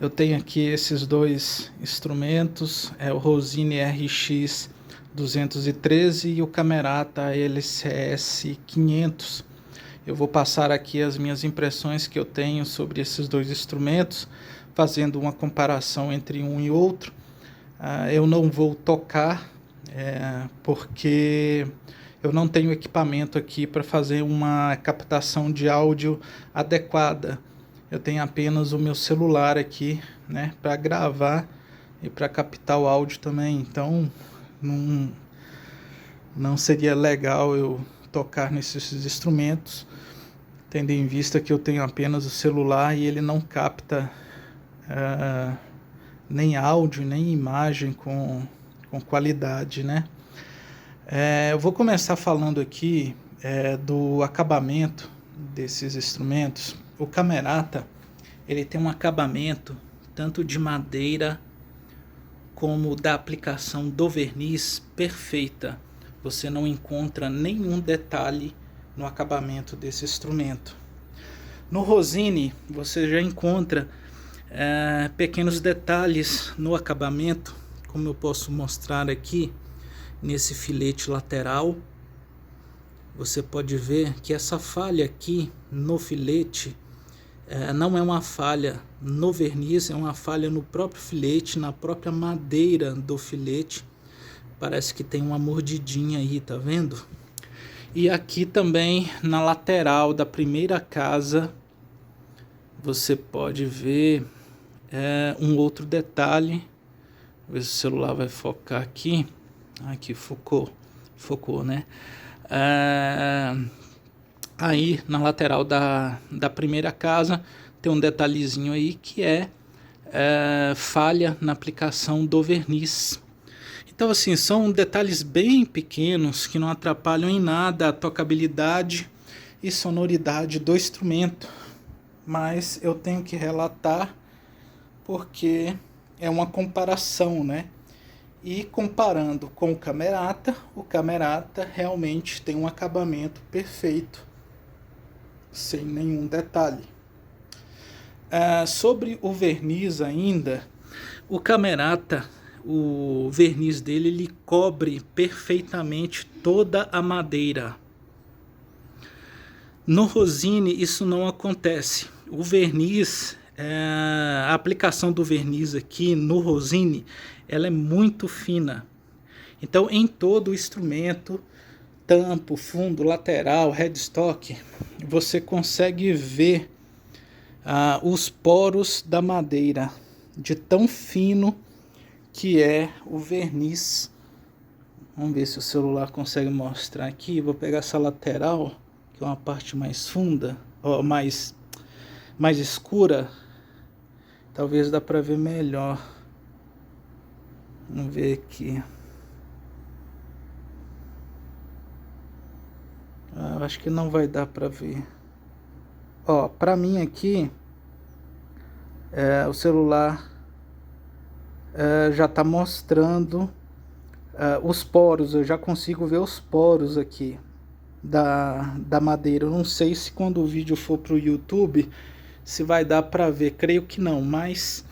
Eu tenho aqui esses dois instrumentos, o Rossini RX 213 e o Camerata LCS 500. Eu vou passar aqui as minhas impressões que eu tenho sobre esses dois instrumentos, fazendo uma comparação entre um e outro. Eu não vou tocar, porque eu não tenho equipamento aqui para fazer uma captação de áudio adequada. Eu tenho apenas o meu celular aqui, né, para gravar e para captar o áudio também. Então, não seria legal eu tocar nesses instrumentos, tendo em vista que eu tenho apenas o celular e ele não capta nem áudio, nem imagem com qualidade, né? Eu vou começar falando aqui do acabamento desses instrumentos. O Camerata, ele tem um acabamento tanto de madeira como da aplicação do verniz perfeita. Você não encontra nenhum detalhe no acabamento desse instrumento. No Rossini, você já encontra pequenos detalhes no acabamento, como eu posso mostrar aqui nesse filete lateral. Você pode ver que essa falha aqui no filete não é uma falha no verniz, é uma falha no próprio filete, na própria madeira do filete. Parece que tem uma mordidinha aí, tá vendo? E aqui também na lateral da primeira casa, você pode ver um outro detalhe. Vou ver se o celular vai focar aqui. Aqui focou, né? Aí na lateral da primeira casa tem um detalhezinho aí que falha na aplicação do verniz. Então assim, são detalhes bem pequenos que não atrapalham em nada a tocabilidade e sonoridade do instrumento, mas eu tenho que relatar porque é uma comparação, né? E comparando com o Camerata realmente tem um acabamento perfeito, sem nenhum detalhe. Sobre o verniz ainda, o Camerata, o verniz dele, ele cobre perfeitamente toda a madeira. No Rossini isso não acontece. O verniz, a aplicação do verniz aqui no Rossini, ela é muito fina. Então em todo o instrumento, tampo, fundo, lateral, headstock, você consegue ver os poros da madeira, de tão fino que é o verniz. Vamos ver se o celular consegue mostrar aqui. Vou pegar essa lateral, que é uma parte mais funda, mais escura. Talvez dá para ver melhor. Vamos ver aqui. Eu acho que não vai dar para ver. Para mim aqui, o celular já está mostrando os poros. Eu já consigo ver os poros aqui da madeira. Eu não sei se quando o vídeo for para o YouTube, se vai dar para ver. Creio que não, mas...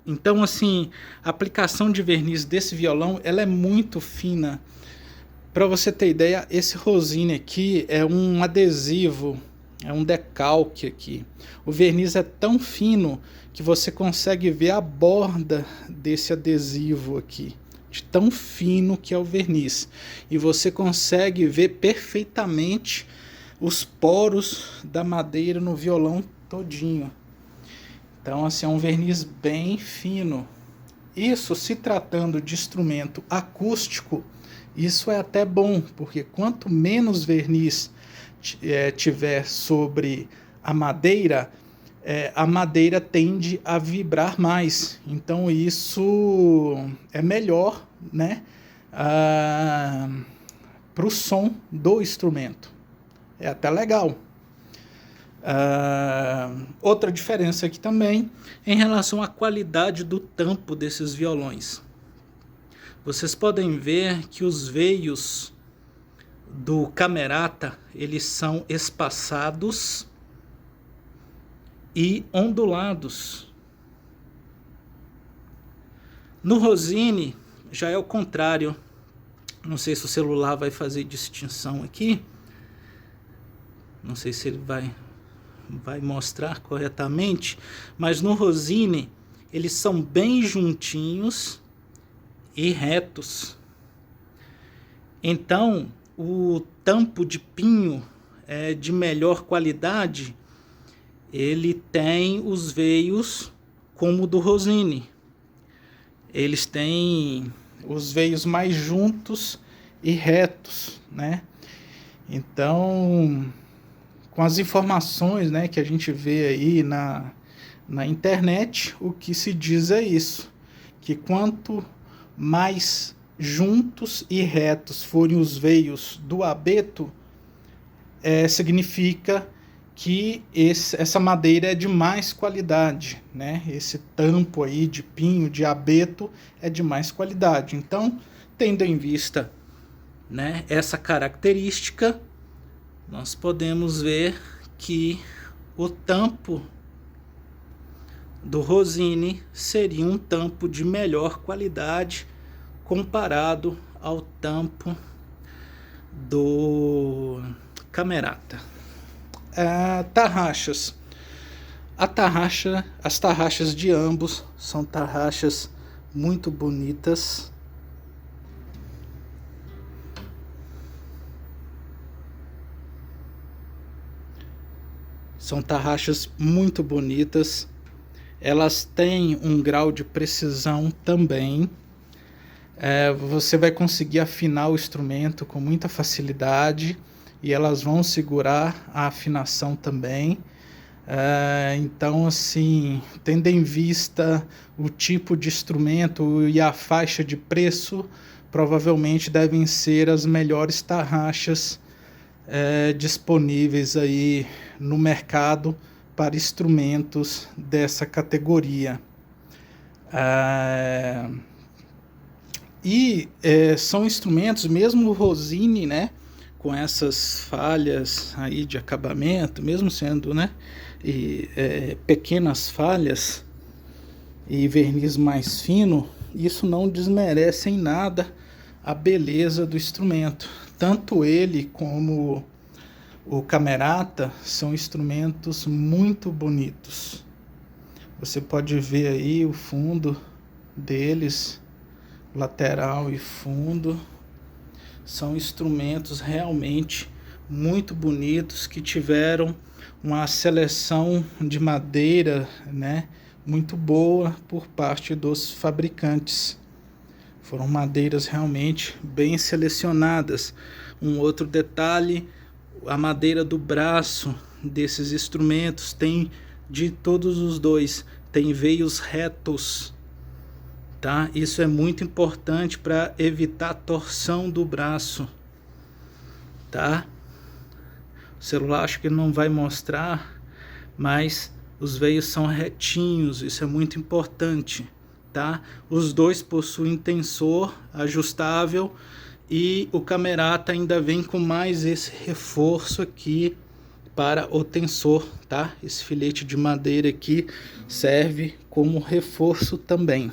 Então assim, a aplicação de verniz desse violão, ela é muito fina. Para você ter ideia, esse Rossini aqui é um adesivo, é um decalque aqui. O verniz é tão fino que você consegue ver a borda desse adesivo aqui, de tão fino que é o verniz. E você consegue ver perfeitamente os poros da madeira no violão todinho. Então assim, é um verniz bem fino. Isso, se tratando de instrumento acústico, isso é até bom, porque quanto menos verniz tiver sobre a madeira tende a vibrar mais. Então isso é melhor, né, para o som do instrumento. É até legal. Outra diferença aqui também em relação à qualidade do tampo desses violões. Vocês podem ver que os veios do Camerata, eles são espaçados e ondulados. No Rossini já é o contrário. Não sei se o celular vai fazer distinção aqui. Não sei se ele vai mostrar corretamente. Mas no Rossini eles são bem juntinhos e retos. Então o tampo de pinho de melhor qualidade, ele tem os veios como o do Rossini. Eles têm os veios mais juntos e retos, né? Então, com as informações, né, que a gente vê aí na internet, o que se diz é isso, que quanto mais juntos e retos forem os veios do abeto, significa que essa madeira é de mais qualidade, né? Esse tampo aí de pinho, de abeto, é de mais qualidade. Então, tendo em vista, né, essa característica, nós podemos ver que o tampo do Rossini seria um tampo de melhor qualidade comparado ao tampo do Camerata. Tarraxas. As tarraxas de ambos são tarraxas muito bonitas. São tarraxas muito bonitas. Elas têm um grau de precisão também. Você vai conseguir afinar o instrumento com muita facilidade e elas vão segurar a afinação também. Então, assim, tendo em vista o tipo de instrumento e a faixa de preço, provavelmente devem ser as melhores tarraxas disponíveis aí no mercado para instrumentos dessa categoria. São instrumentos, mesmo o Rossini, né, com essas falhas aí de acabamento, mesmo sendo, né, pequenas falhas e verniz mais fino, isso não desmerece em nada a beleza do instrumento. Tanto ele como o Camerata são instrumentos muito bonitos. Você pode ver aí o fundo deles, lateral e fundo. São instrumentos realmente muito bonitos que tiveram uma seleção de madeira, né, muito boa por parte dos fabricantes. Foram madeiras realmente bem selecionadas. Um outro detalhe, a madeira do braço desses instrumentos tem, de todos os dois, tem veios retos. Tá? Isso é muito importante para evitar a torção do braço, tá? O celular acho que não vai mostrar, mas os veios são retinhos, isso é muito importante, tá? Os dois possuem tensor ajustável e o Camerata ainda vem com mais esse reforço aqui para o tensor, tá? Esse filete de madeira aqui serve como reforço também.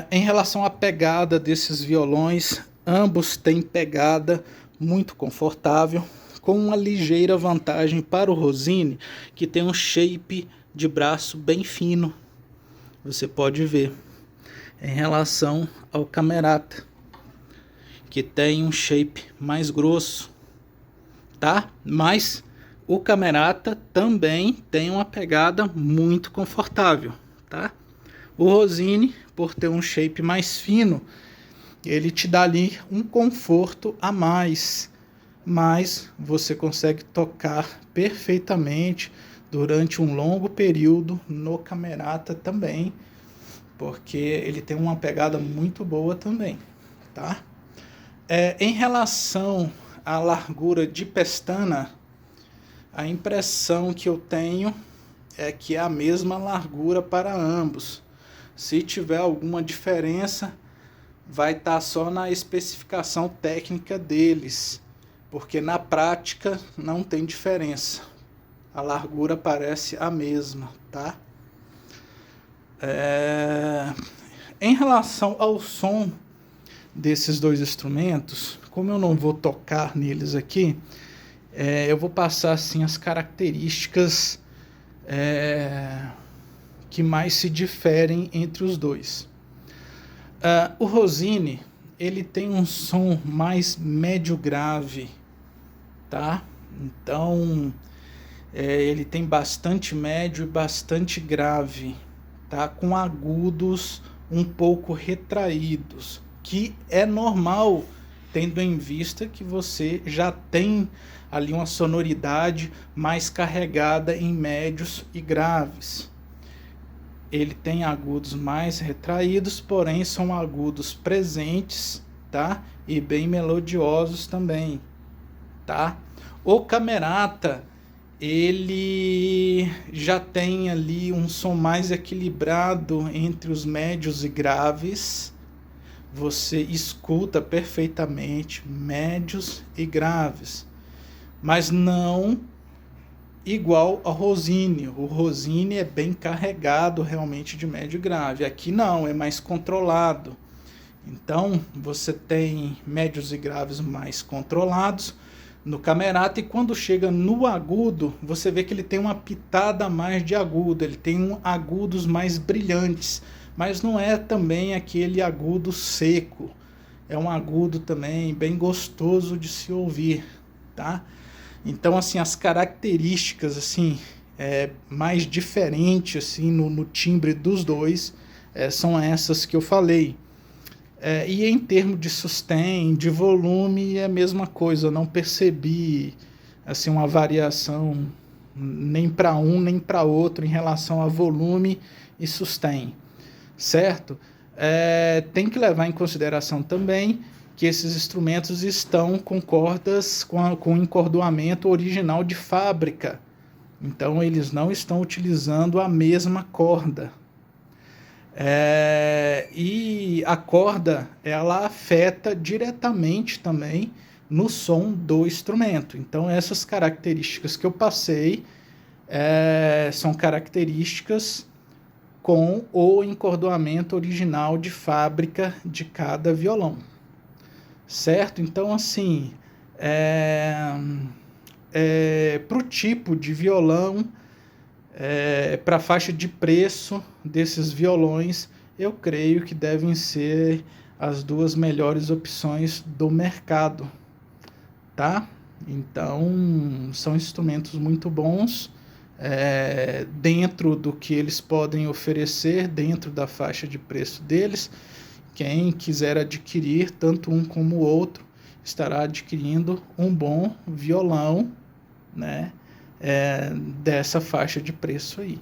Em relação à pegada desses violões, ambos têm pegada muito confortável, com uma ligeira vantagem para o Rossini, que tem um shape de braço bem fino, você pode ver, em relação ao Camerata, que tem um shape mais grosso, tá? Mas o Camerata também tem uma pegada muito confortável, tá? O Rossini, por ter um shape mais fino, ele te dá ali um conforto a mais, mas você consegue tocar perfeitamente durante um longo período no Camerata também, porque ele tem uma pegada muito boa também, tá? Em relação à largura de pestana, a impressão que eu tenho é que é a mesma largura para ambos. Se tiver alguma diferença, vai estar só na especificação técnica deles, porque na prática não tem diferença. A largura parece a mesma, tá? Em relação ao som desses dois instrumentos, como eu não vou tocar neles aqui, eu vou passar assim as características que mais se diferem entre os dois. O Rossini, ele tem um som mais médio grave, tá? Então, ele tem bastante médio e bastante grave, tá? Com agudos um pouco retraídos, que é normal, tendo em vista que você já tem ali uma sonoridade mais carregada em médios e graves. Ele tem agudos mais retraídos, porém são agudos presentes, tá? E bem melodiosos também, tá? O Camerata, ele já tem ali um som mais equilibrado entre os médios e graves. Você escuta perfeitamente médios e graves, mas não igual ao Rossini. O Rossini é bem carregado realmente de médio e grave. Aqui não, é mais controlado. Então você tem médios e graves mais controlados no Camerata, e quando chega no agudo, você vê que ele tem uma pitada a mais de agudo, ele tem agudos mais brilhantes, mas não é também aquele agudo seco, é um agudo também bem gostoso de se ouvir, tá? Então, assim, as características assim, mais diferentes assim, no timbre dos dois são essas que eu falei. E em termos de sustain, de volume, é a mesma coisa. Eu não percebi assim, uma variação nem para um nem para outro em relação a volume e sustain, certo? Tem que levar em consideração também que esses instrumentos estão com cordas com encordoamento original de fábrica. Então, eles não estão utilizando a mesma corda. E a corda, ela afeta diretamente também no som do instrumento. Então, essas características que eu passei são características com o encordoamento original de fábrica de cada violão, certo? Então, assim, para o tipo de violão, para a faixa de preço desses violões, eu creio que devem ser as duas melhores opções do mercado, tá? Então, são instrumentos muito bons, dentro do que eles podem oferecer, dentro da faixa de preço deles. Quem quiser adquirir tanto um como o outro, estará adquirindo um bom violão, né? Dessa faixa de preço aí.